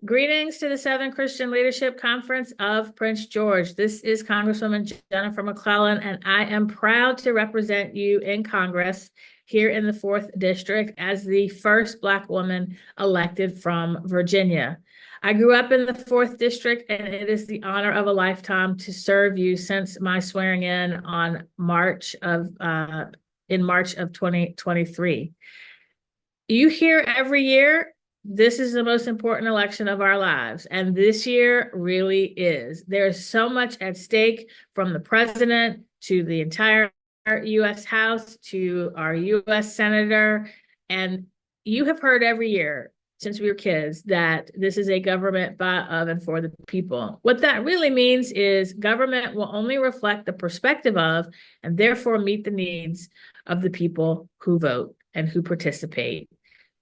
Greetings to the Southern Christian Leadership Conference of Prince George. This is Congresswoman Jennifer McClellan, and I am proud to represent you in Congress here in the 4th District as the first Black woman elected from Virginia. I grew up in the 4th District, and it is the honor of a lifetime to serve you since my swearing in on March of 2023. You hear every year, this is the most important election of our lives. And this year really is. There's so much at stake, from the president to the entire U.S. House to our U.S. Senator. And you have heard every year since we were kids that this is a government by, of, and for the people. What that really means is government will only reflect the perspective of, and therefore meet the needs of, the people who vote and who participate.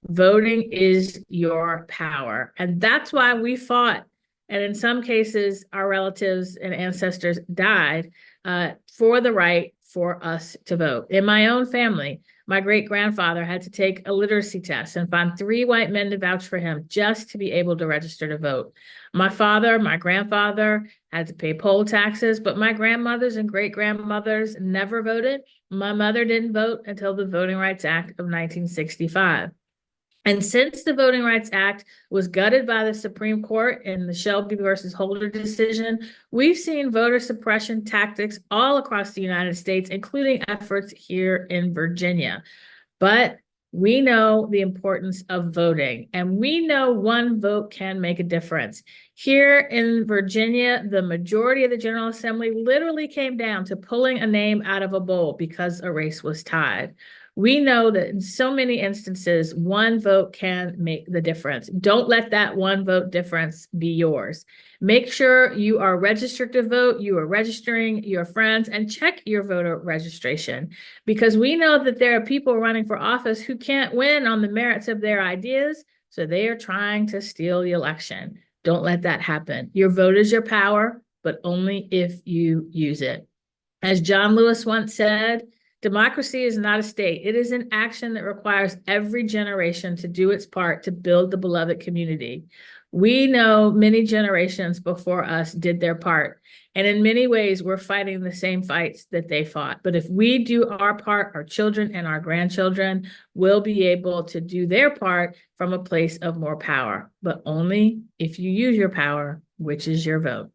Voting is your power. And that's why we fought. And in some cases, our relatives and ancestors died for the right for us to vote. In my own family, my great-grandfather had to take a literacy test and find 3 white men to vouch for him just to be able to register to vote. My father, my grandfather had to pay poll taxes, but my grandmothers and great-grandmothers never voted. My mother didn't vote until the Voting Rights Act of 1965. And since the Voting Rights Act was gutted by the Supreme Court in the Shelby versus Holder decision, we've seen voter suppression tactics all across the United States, including efforts here in Virginia. But we know the importance of voting, and we know one vote can make a difference. Here in Virginia, the majority of the General Assembly literally came down to pulling a name out of a bowl because a race was tied. We know that in so many instances, one vote can make the difference. Don't let that one vote difference be yours. Make sure you are registered to vote, you are registering your friends, and check your voter registration, because we know that there are people running for office who can't win on the merits of their ideas, so they are trying to steal the election. Don't let that happen. Your vote is your power, but only if you use it. As John Lewis once said, democracy is not a state. It is an action that requires every generation to do its part to build the beloved community. We know many generations before us did their part, and in many ways, we're fighting the same fights that they fought. But if we do our part, our children and our grandchildren will be able to do their part from a place of more power, but only if you use your power, which is your vote.